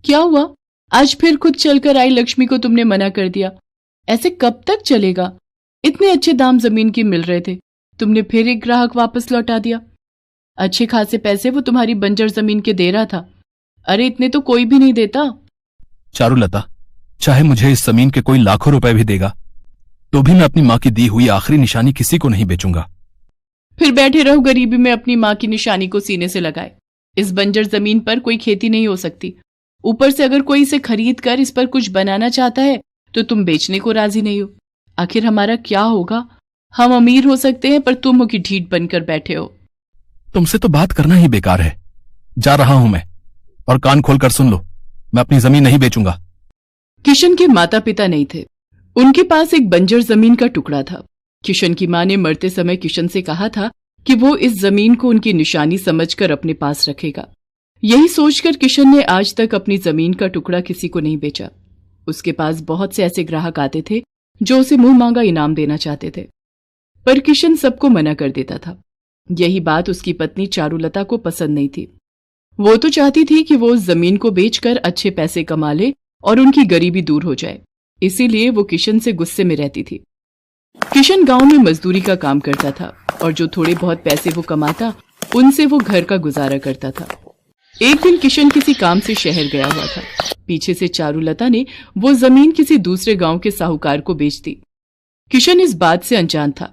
क्या हुआ? आज फिर खुद चलकर आई लक्ष्मी को तुमने मना कर दिया। ऐसे कब तक चलेगा? इतने अच्छे दाम जमीन के मिल रहे थे, तुमने फिर एक ग्राहक वापस लौटा दिया। अच्छे खासे पैसे वो तुम्हारी बंजर जमीन के दे रहा था। अरे इतने तो कोई भी नहीं देता। चारुलता, चाहे मुझे इस जमीन के कोई लाखों रुपए भी देगा तो भी मैं अपनी माँ की दी हुई आखिरी निशानी किसी को नहीं बेचूंगा। फिर बैठे रहो गरीबी में अपनी माँ की निशानी को सीने से लगाए। इस बंजर जमीन पर कोई खेती नहीं हो सकती। ऊपर से अगर कोई इसे खरीद कर इस पर कुछ बनाना चाहता है तो तुम बेचने को राजी नहीं हो। आखिर हमारा क्या होगा? हम अमीर हो सकते हैं पर तुम हो कि ढीठ बनकर बैठे हो। तुमसे तो बात करना ही बेकार है। जा रहा हूं मैं, और कान खोलकर सुन लो, मैं अपनी जमीन नहीं बेचूंगा। किशन के माता पिता नहीं थे, उनके पास एक बंजर जमीन का टुकड़ा था। किशन की मां ने मरते समय किशन से कहा था कि वो इस जमीन को उनकी निशानी समझकर अपने पास रखेगा। यही सोचकर किशन ने आज तक अपनी जमीन का टुकड़ा किसी को नहीं बेचा। उसके पास बहुत से ऐसे ग्राहक आते थे जो उसे मुंह मांगा इनाम देना चाहते थे, पर किशन सबको मना कर देता था। यही बात उसकी पत्नी चारुलता को पसंद नहीं थी। वो तो चाहती थी कि वो उस जमीन को बेचकर अच्छे पैसे कमा ले और उनकी गरीबी दूर हो जाए। इसीलिए वो किशन से गुस्से में रहती थी। किशन गांव में मजदूरी का काम करता था और जो थोड़े बहुत पैसे वो कमाता उनसे वो घर का गुजारा करता था। एक दिन किशन किसी काम से शहर गया हुआ था। पीछे से चारुलता ने वो जमीन किसी दूसरे गांव के साहूकार को बेच दी। किशन इस बात से अनजान था।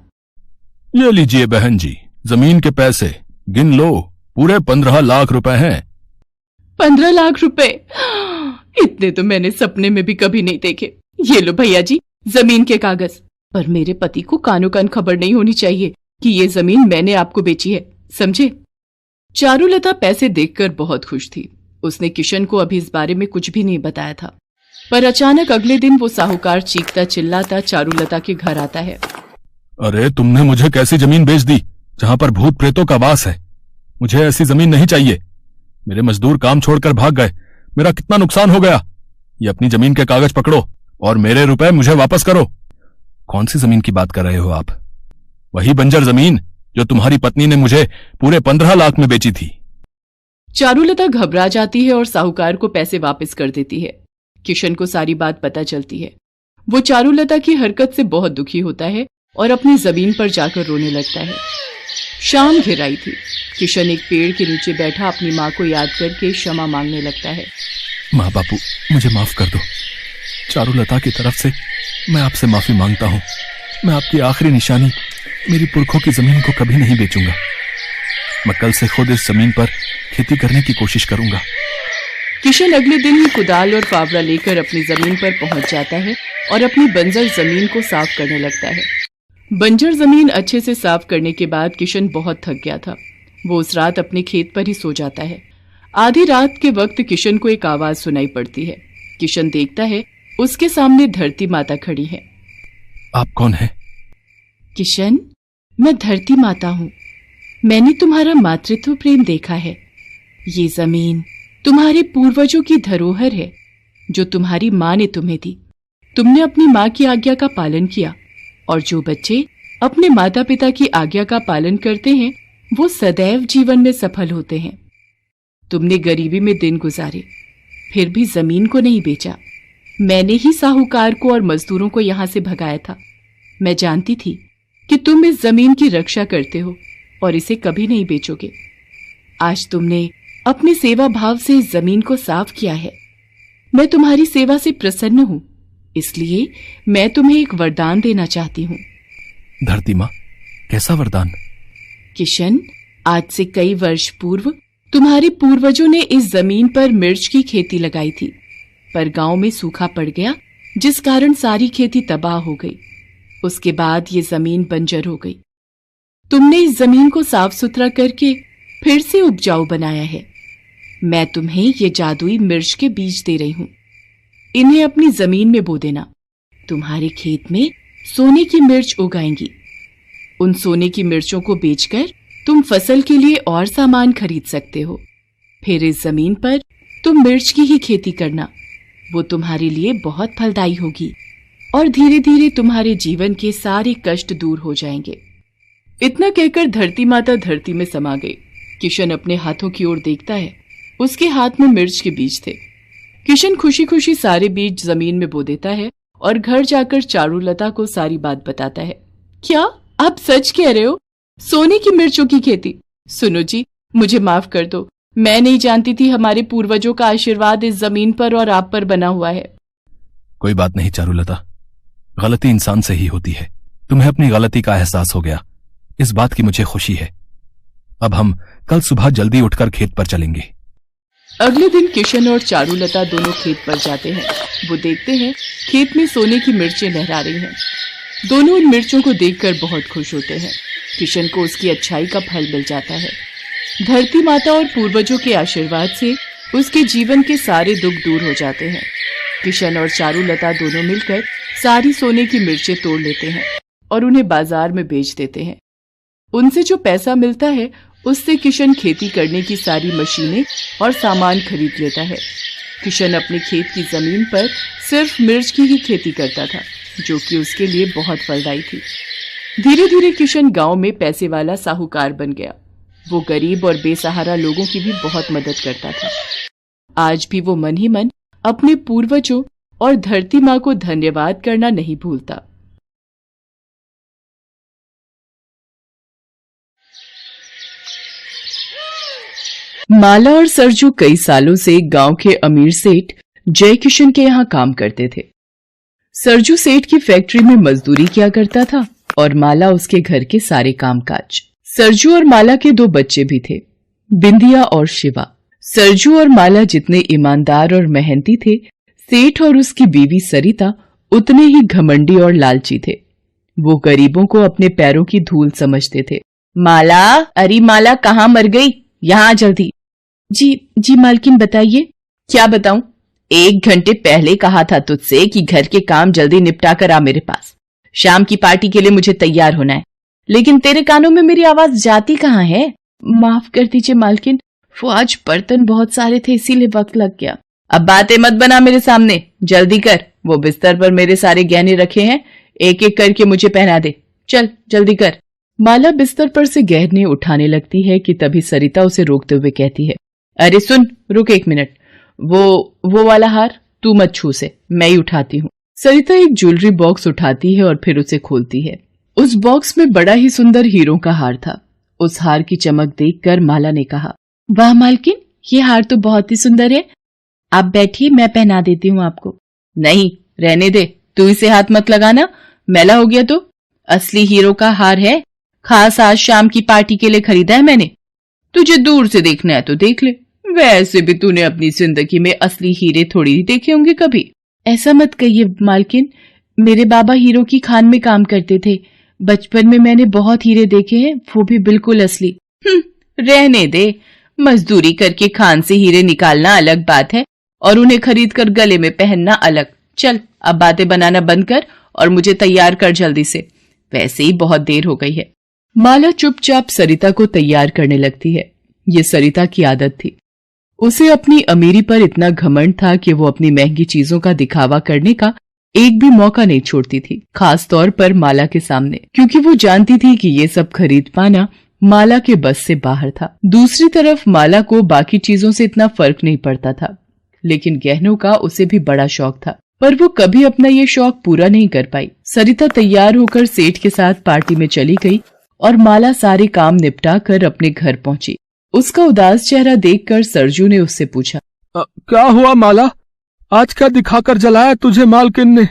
ये लीजिए बहन जी, जमीन के पैसे गिन लो, पूरे 15 लाख रुपए हैं। 15 लाख रुपए? इतने तो मैंने सपने में भी कभी नहीं देखे। ये लो भैया जी, जमीन के कागज। पर मेरे पति को कानो कान खबर नहीं होनी चाहिए कि ये जमीन मैंने आपको बेची है, समझे? चारुलता पैसे देखकर बहुत खुश थी। उसने किशन को अभी इस बारे में कुछ भी नहीं बताया था, पर अचानक अगले दिन वो साहूकार चीखता चिल्लाता चारुलता के घर आता है। अरे तुमने मुझे कैसी जमीन बेच दी जहां पर भूत प्रेतों का वास है? मुझे ऐसी जमीन नहीं चाहिए। मेरे मजदूर काम छोड़कर भाग गए, मेरा कितना नुकसान हो गया। ये अपनी जमीन के कागज पकड़ो और मेरे रुपए मुझे वापस करो। कौन सी जमीन की बात कर रहे हो आप? वही बंजर जमीन जो तुम्हारी पत्नी ने मुझे पूरे 15 लाख में बेची थी। चारुलता घबरा जाती है और साहूकार को पैसे वापस कर देती है। किशन को सारी बात पता चलती है। वो चारुलता की हरकत से बहुत दुखी होता है और अपनी जमीन पर जाकर रोने लगता है। शाम घिर आई थी। किशन एक पेड़ के नीचे बैठा अपनी माँ को याद करके क्षमा मांगने लगता है। माँ बापू, मुझे माफ कर दो। चारुलता की तरफ से मैं आपसे माफी मांगता हूँ। मैं आपकी आखिरी निशानी, मेरी पुरखों की जमीन को कभी नहीं बेचूंगा। मैं कल से खुद इस जमीन पर खेती करने की कोशिश करूंगा। किशन अगले दिन ही कुदाल और फावड़ा लेकर अपनी जमीन पर पहुंच जाता है और अपनी बंजर जमीन को साफ करने लगता है। बंजर जमीन अच्छे से साफ करने के बाद किशन बहुत थक गया था। वो उस रात अपने खेत पर ही सो जाता है। आधी रात के वक्त किशन को एक आवाज सुनाई पड़ती है। किशन देखता है, उसके सामने धरती माता खड़ी है। आप कौन हैं? किशन, मैं धरती माता हूँ। मैंने तुम्हारा मातृत्व प्रेम देखा है। ये जमीन तुम्हारे पूर्वजों की धरोहर है जो तुम्हारी माँ ने तुम्हें दी। तुमने अपनी माँ की आज्ञा का पालन किया और जो बच्चे अपने माता पिता की आज्ञा का पालन करते हैं वो सदैव जीवन में सफल होते हैं। तुमने गरीबी में दिन गुजारे, फिर भी जमीन को नहीं बेचा। मैंने ही साहूकार को और मजदूरों को यहां से भगाया था। मैं जानती थी कि तुम इस जमीन की रक्षा करते हो और इसे कभी नहीं बेचोगे। आज तुमने अपने सेवा भाव से इस जमीन को साफ किया है। मैं तुम्हारी सेवा से प्रसन्न हूं, इसलिए मैं तुम्हें एक वरदान देना चाहती हूँ। धरती माँ, कैसा वरदान? किशन, आज से कई वर्ष पूर्व तुम्हारे पूर्वजों ने इस जमीन पर मिर्च की खेती लगाई थी, पर गांव में सूखा पड़ गया जिस कारण सारी खेती तबाह हो गई। उसके बाद ये जमीन बंजर हो गई। तुमने इस जमीन को साफ सुथरा करके फिर से उपजाऊ बनाया है। मैं तुम्हें ये जादुई मिर्च के बीज दे रही हूँ। इन्हें अपनी जमीन में बो देना। तुम्हारे खेत में सोने की मिर्च उगाएंगी। उन सोने की मिर्चों को बेचकर तुम फसल के लिए और सामान खरीद सकते हो। फिर इस जमीन पर तुम मिर्च की ही खेती करना। वो तुम्हारे लिए बहुत फलदायी होगी और धीरे धीरे तुम्हारे जीवन के सारे कष्ट दूर हो जाएंगे। इतना कहकर धरती माता धरती में समा गई। किशन अपने हाथों की ओर देखता है। उसके हाथ में मिर्च के बीज थे। किशन खुशी खुशी सारे बीज जमीन में बो देता है और घर जाकर चारुलता को सारी बात बताता है। क्या आप सच कह रहे हो? सोने की मिर्चों की खेती? सुनो जी, मुझे माफ कर दो, मैं नहीं जानती थी हमारे पूर्वजों का आशीर्वाद इस जमीन पर और आप पर बना हुआ है। कोई बात नहीं चारुलता, गलती इंसान से ही होती है। तुम्हें अपनी गलती का एहसास हो गया, इस बात की मुझे खुशी है। अब हम कल सुबह जल्दी उठकर खेत पर चलेंगे। अगले दिन किशन और चारुलता दोनों खेत पर जाते हैं। वो देखते हैं खेत में सोने की मिर्चें लहरा रही हैं। दोनों उन मिर्चों को देखकर बहुत खुश होते हैं। किशन को उसकी अच्छाई का फल मिल जाता है। धरती माता और पूर्वजों के आशीर्वाद से उसके जीवन के सारे दुख दूर हो जाते हैं। किशन और चारुलता दोनों मिलकर सारी सोने की मिर्चें तोड़ लेते हैं और उन्हें बाजार में बेच देते हैं। उनसे जो पैसा मिलता है उससे किशन खेती करने की सारी मशीनें और सामान खरीद लेता है। किशन अपने खेत की जमीन पर सिर्फ मिर्च की ही खेती करता था, जो कि उसके लिए बहुत फलदायी थी। धीरे धीरे किशन गांव में पैसे वाला साहूकार बन गया। वो गरीब और बेसहारा लोगों की भी बहुत मदद करता था। आज भी वो मन ही मन अपने पूर्वजों और धरती माँ को धन्यवाद करना नहीं भूलता। माला और सरजू कई सालों से गांव के अमीर सेठ जय किशन के यहाँ काम करते थे। सरजू सेठ की फैक्ट्री में मजदूरी किया करता था और माला उसके घर के सारे कामकाज। सरजू और माला के 2 बच्चे भी थे, बिंदिया और शिवा। सरजू और माला जितने ईमानदार और मेहनती थे, सेठ और उसकी बीवी सरिता उतने ही घमंडी और लालची थे। वो गरीबों को अपने पैरों की धूल समझते थे। माला, अरे माला कहाँ मर गई? यहाँ जल्दी। जी मालकिन बताइए। क्या बताऊं? 1 घंटे पहले कहा था तुझसे कि घर के काम जल्दी निपटा कर आ मेरे पास। शाम की पार्टी के लिए मुझे तैयार होना है, लेकिन तेरे कानों में मेरी आवाज जाती कहाँ है? माफ कर दीजिए मालकिन, वो आज बर्तन बहुत सारे थे इसीलिए वक्त लग गया। अब बातें मत बना मेरे सामने, जल्दी कर। वो बिस्तर पर मेरे सारे गहने रखे हैं, एक एक करके मुझे पहना दे। चल जल्दी कर। माला बिस्तर पर से गहने उठाने लगती है कि तभी सरिता उसे रोकते हुए कहती है, अरे सुन, रुक 1 मिनट। वो वाला हार तू मत छू से, मैं ही उठाती हूँ। सरिता एक ज्वेलरी बॉक्स उठाती है और फिर उसे खोलती है। उस बॉक्स में बड़ा ही सुंदर हीरों का हार था। उस हार की चमक देखकर माला ने कहा, वाह मालकिन, ये हार तो बहुत ही सुंदर है। आप बैठिए, मैं पहना देती हूँ आपको। नहीं, रहने दे, तू इसे हाथ मत लगाना, मैला हो गया तो। असली हीरो का हार है, खास आज शाम की पार्टी के लिए खरीदा है मैंने। तुझे दूर से देखना है तो देख ले, वैसे भी तूने अपनी जिंदगी में असली हीरे थोड़ी ही देखे होंगे कभी। ऐसा मत कहिए मालकिन, मेरे बाबा हीरो की खान में काम करते थे। बचपन में मैंने बहुत हीरे देखे हैं, वो भी बिल्कुल असली। रहने दे, मजदूरी करके खान से हीरे निकालना अलग बात है और उन्हें खरीद कर गले में पहनना अलग। चल अब बातें बनाना बंद कर और मुझे तैयार कर जल्दी से, वैसे ही बहुत देर हो गई है। माला चुपचाप सरिता को तैयार करने लगती है। ये सरिता की आदत थी। उसे अपनी अमीरी पर इतना घमंड था कि वो अपनी महंगी चीजों का दिखावा करने का एक भी मौका नहीं छोड़ती थी, खास तौर पर माला के सामने, क्योंकि वो जानती थी कि ये सब खरीद पाना माला के बस से बाहर था। दूसरी तरफ माला को बाकी चीजों से इतना फर्क नहीं पड़ता था, लेकिन गहनों का उसे भी बड़ा शौक था, पर वो कभी अपना ये शौक पूरा नहीं कर पाई। सरिता तैयार होकर सेठ के साथ पार्टी में चली गई और माला सारे काम निपटा कर अपने घर पहुंची। उसका उदास चेहरा देखकर सरजू ने उससे पूछा, क्या हुआ माला, आज क्या दिखाकर जलाया तुझे मालकिन ने?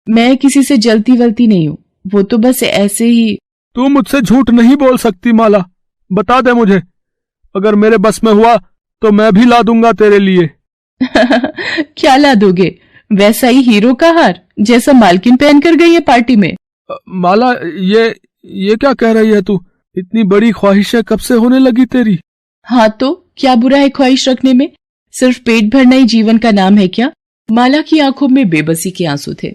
मैं किसी से जलती वलती नहीं हूँ, वो तो बस ऐसे ही। तू मुझसे झूठ नहीं बोल सकती माला, बता दे मुझे, अगर मेरे बस में हुआ तो मैं भी ला दूंगा तेरे लिए। क्या ला दोगे? वैसा ही हीरो का हार जैसा मालकिन पहन कर गई है पार्टी में। माला, ये क्या कह रही है तू? इतनी बड़ी ख्वाहिशें कब से होने लगी तेरी? हाँ तो क्या बुरा है ख्वाहिश रखने में? सिर्फ पेट भरना ही जीवन का नाम है क्या? माला की आंखों में बेबसी के आंसू थे।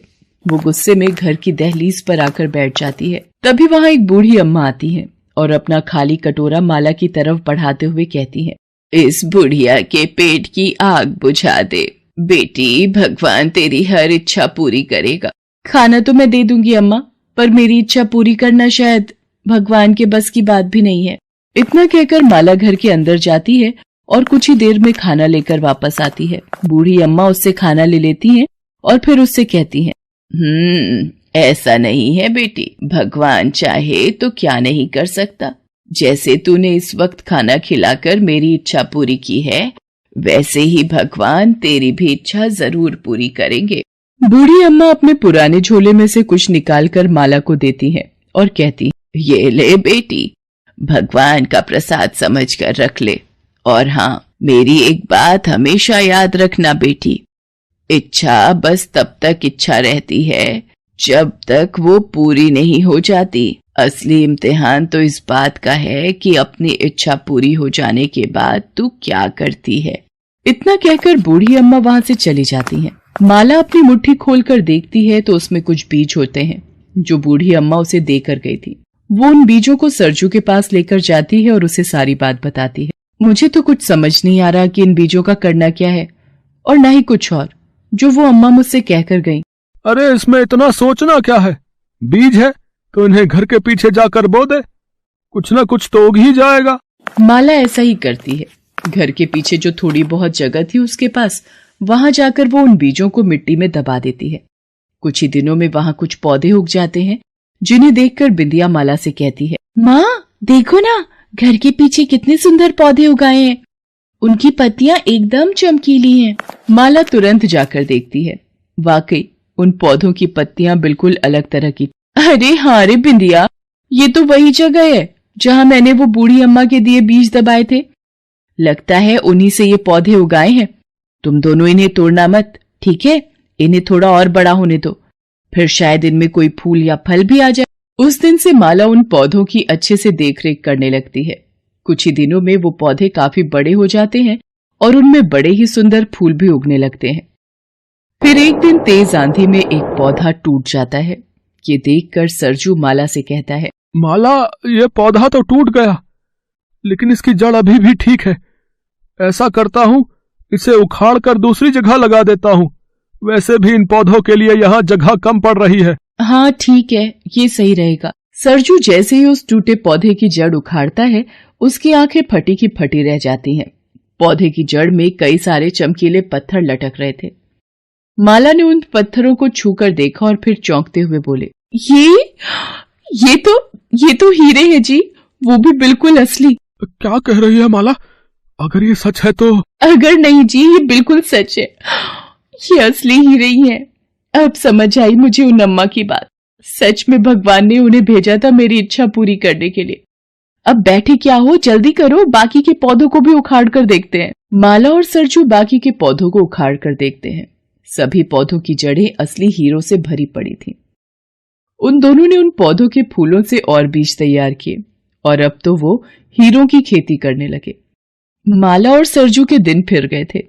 वो गुस्से में घर की दहलीज पर आकर बैठ जाती है। तभी वहां एक बूढ़ी अम्मा आती है और अपना खाली कटोरा माला की तरफ बढ़ाते हुए कहती है, इस बुढ़िया के पेट की आग बुझा दे बेटी, भगवान तेरी हर इच्छा पूरी करेगा। खाना तो मैं दे दूंगी अम्मा, पर मेरी इच्छा पूरी करना शायद भगवान के बस की बात भी नहीं है। इतना कहकर माला घर के अंदर जाती है और कुछ ही देर में खाना लेकर वापस आती है। बूढ़ी अम्मा उससे खाना ले लेती हैं और फिर उससे कहती हैं, ऐसा नहीं है बेटी, भगवान चाहे तो क्या नहीं कर सकता। जैसे तूने इस वक्त खाना खिलाकर मेरी इच्छा पूरी की है, वैसे ही भगवान तेरी भी इच्छा जरूर पूरी करेंगे। बूढ़ी अम्मा अपने पुराने झोले में से कुछ निकालकर माला को देती हैं और कहती, ये ले बेटी, भगवान का प्रसाद समझकर रख ले। और हाँ, मेरी एक बात हमेशा याद रखना बेटी, इच्छा बस तब तक इच्छा रहती है जब तक वो पूरी नहीं हो जाती। असली इम्तिहान तो इस बात का है कि अपनी इच्छा पूरी हो जाने के बाद तू क्या करती है। इतना कहकर बूढ़ी अम्मा वहां से चली जाती हैं। माला अपनी मुट्ठी खोलकर देखती है तो उसमें कुछ बीज होते हैं जो बूढ़ी अम्मा उसे देकर गई थी। वो उन बीजों को सरजू के पास लेकर जाती है और उसे सारी बात बताती है। मुझे तो कुछ समझ नहीं आ रहा कि इन बीजों का करना क्या है, और न ही कुछ और जो वो अम्मा मुझसे कहकर गई। अरे इसमें इतना सोचना क्या है, बीज है तो इन्हें घर के पीछे जाकर बो दे, कुछ ना कुछ तो उग ही जाएगा। माला ऐसा ही करती है। घर के पीछे जो थोड़ी बहुत जगह थी उसके पास, वहां जाकर वो उन बीजों को मिट्टी में दबा देती है। कुछ ही दिनों में वहां कुछ पौधे उग जाते हैं, जिन्हें देखकर बिंदिया माला से कहती है, माँ देखो ना, घर के पीछे कितने सुंदर पौधे उगाए हैं, उनकी पत्तियां एकदम चमकीली हैं। माला तुरंत जाकर देखती है, वाकई उन पौधों की पत्तियां बिल्कुल अलग तरह की। अरे हाँ रे बिंदिया, ये तो वही जगह है जहां मैंने वो बूढ़ी अम्मा के दिए बीज दबाए थे। लगता है उन्हीं से ये पौधे उगाए हैं। तुम दोनों इन्हें तोड़ना मत, ठीक है? इन्हें थोड़ा और बड़ा होने दो, फिर शायद इनमें कोई फूल या फल भी आ जाए। उस दिन से माला उन पौधों की अच्छे से देखरेख करने लगती है। कुछ ही दिनों में वो पौधे काफी बड़े हो जाते हैं और उनमें बड़े ही सुंदर फूल भी उगने लगते हैं। फिर एक दिन तेज आंधी में एक पौधा टूट जाता है। ये देखकर सरजू माला से कहता है, माला ये पौधा तो टूट गया, लेकिन इसकी जड़ अभी भी ठीक है। ऐसा करता हूँ, इसे उखाड़ कर दूसरी जगह लगा देता हूँ। वैसे भी इन पौधों के लिए यहाँ जगह कम पड़ रही है। हाँ ठीक है, ये सही रहेगा। सरजू जैसे ही उस टूटे पौधे की जड़ उखाड़ता है, उसकी आंखें फटी की फटी रह जाती हैं। पौधे की जड़ में कई सारे चमकीले पत्थर लटक रहे थे। माला ने उन पत्थरों को छूकर देखा और फिर चौंकते हुए बोले, ये तो हीरे हैं जी, वो भी बिल्कुल असली। क्या कह रही है माला? अगर ये सच है तो? अगर नहीं जी, ये बिल्कुल सच है, ये असली हीरे ही हैं। अब समझ आई मुझे उन अम्मा की बात। सच में भगवान ने उन्हें भेजा था मेरी इच्छा पूरी करने के लिए। अब बैठे क्या हो, जल्दी करो, बाकी के पौधों को भी उखाड़ कर देखते हैं। माला और सरजू बाकी के पौधों को उखाड़ कर देखते हैं। सभी पौधों की जड़ें असली हीरों से भरी पड़ी थीं। उन दोनों ने उन पौधों के फूलों से और बीज तैयार किए और अब तो वो हीरों की खेती करने लगे। माला और सरजू के दिन फिर गए थे।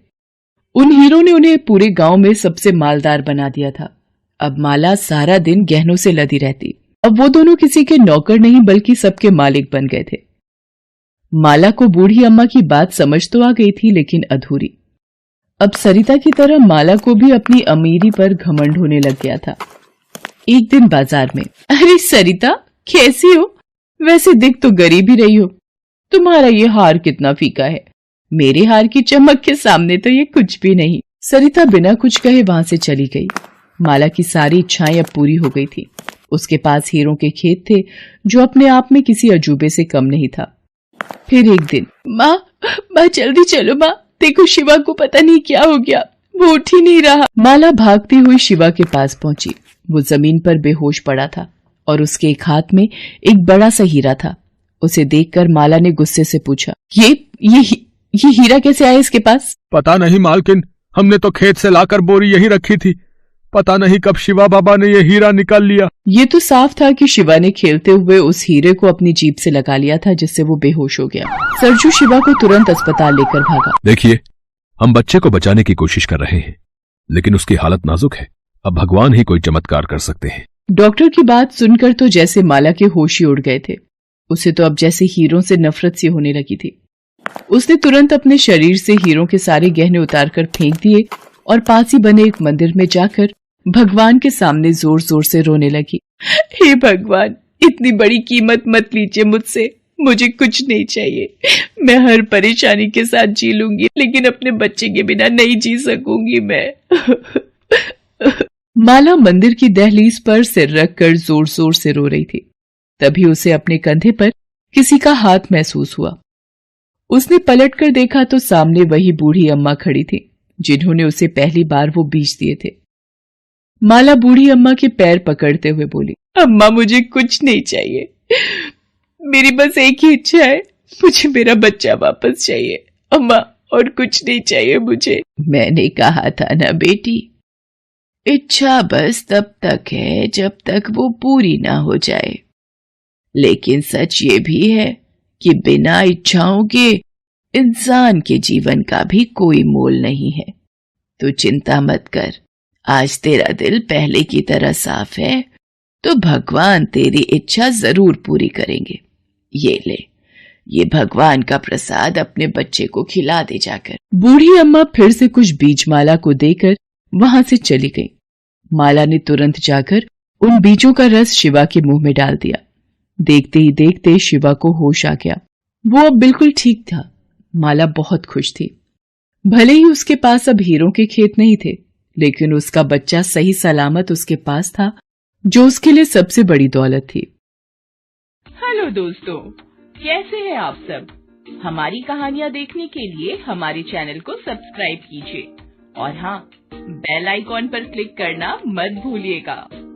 उन हीरों ने उन्हें पूरे गांव में सबसे मालदार बना दिया था। अब माला सारा दिन गहनों से लदी रहती। अब वो दोनों किसी के नौकर नहीं बल्कि सबके मालिक बन गए थे। माला को बूढ़ी अम्मा की बात समझ तो आ गई थी, लेकिन अधूरी। अब सरिता की तरह माला को भी अपनी अमीरी पर घमंड होने लग गया था। एक दिन बाजार में, अरे सरिता कैसी हो? वैसे दिख तो गरीब ही रही हो। तुम्हारा ये हार कितना फीका है, मेरे हार की चमक के सामने तो ये कुछ भी नहीं। सरिता बिना कुछ कहे वहां से चली गई। माला की सारी इच्छाएं अब पूरी हो गई थी। उसके पास हीरों के खेत थे, जो अपने आप में किसी अजूबे से कम नहीं था। फिर एक दिन, माँ जल्दी चलो माँ, देखो शिवा को पता नहीं क्या हो गया, वो उठ ही नहीं रहा। माला भागती हुई शिवा के पास पहुंची। वो जमीन पर बेहोश पड़ा था और उसके एक हाथ में एक बड़ा सा हीरा था। उसे देखकर माला ने गुस्से से पूछा, ये हीरा कैसे आया इसके पास? पता नहीं मालकिन, हमने तो खेत से लाकर बोरी यहीं रखी थी। पता नहीं कब शिवा बाबा ने ये हीरा निकाल लिया। ये तो साफ था कि शिवा ने खेलते हुए उस हीरे को अपनी जीभ से लगा लिया था, जिससे वो बेहोश हो गया। सरजू शिवा को तुरंत अस्पताल लेकर भागा। देखिए, हम बच्चे को बचाने की कोशिश कर रहे हैं, लेकिन उसकी हालत नाजुक है। अब भगवान ही कोई चमत्कार कर सकते हैं। डॉक्टर की बात सुनकर तो जैसे माला के होश ही उड़ गए थे। उसे तो अब जैसे हीरों से नफरत सी होने लगी थी। उसने तुरंत अपने शरीर से हीरों के सारे गहने उतारकर फेंक दिए और पास ही बने एक मंदिर में जाकर भगवान के सामने जोर जोर से रोने लगी। हे भगवान, इतनी बड़ी कीमत मत लीजिए मुझसे, मुझे कुछ नहीं चाहिए। मैं हर परेशानी के साथ जी लूंगी, लेकिन अपने बच्चे के बिना नहीं जी सकूंगी मैं। माला मंदिर की दहलीज पर सिर रखकर जोर जोर से रो रही थी। तभी उसे अपने कंधे पर किसी का हाथ महसूस हुआ। उसने पलटकर देखा तो सामने वही बूढ़ी अम्मा खड़ी थी, जिन्होंने उसे पहली बार वो बीज दिए थे। माला बूढ़ी अम्मा के पैर पकड़ते हुए बोली, अम्मा मुझे कुछ नहीं चाहिए, मेरी बस एक ही इच्छा है, मुझे मेरा बच्चा वापस चाहिए अम्मा, और कुछ नहीं चाहिए मुझे। मैंने कहा था ना बेटी, इच्छा बस तब तक है जब तक वो पूरी ना हो जाए, लेकिन सच ये भी है कि बिना इच्छाओं के इंसान के जीवन का भी कोई मोल नहीं है। तो चिंता मत कर, आज तेरा दिल पहले की तरह साफ है तो भगवान तेरी इच्छा जरूर पूरी करेंगे। ये ले, ये भगवान का प्रसाद अपने बच्चे को खिला दे जाकर। बूढ़ी अम्मा फिर से कुछ बीज माला को देकर वहां से चली गई। माला ने तुरंत जाकर उन बीजों का रस शिवा के मुंह में डाल दिया। देखते ही देखते शिवा को होश आ गया। वो अब बिल्कुल ठीक था। माला बहुत खुश थी। भले ही उसके पास अब हीरों के खेत नहीं थे, लेकिन उसका बच्चा सही सलामत उसके पास था, जो उसके लिए सबसे बड़ी दौलत थी। हेलो दोस्तों, कैसे हैं आप सब? हमारी कहानियां देखने के लिए हमारे चैनल को सब्सक्राइब कीजिए और हाँ, बेल आइकॉन पर क्लिक करना मत भूलिएगा।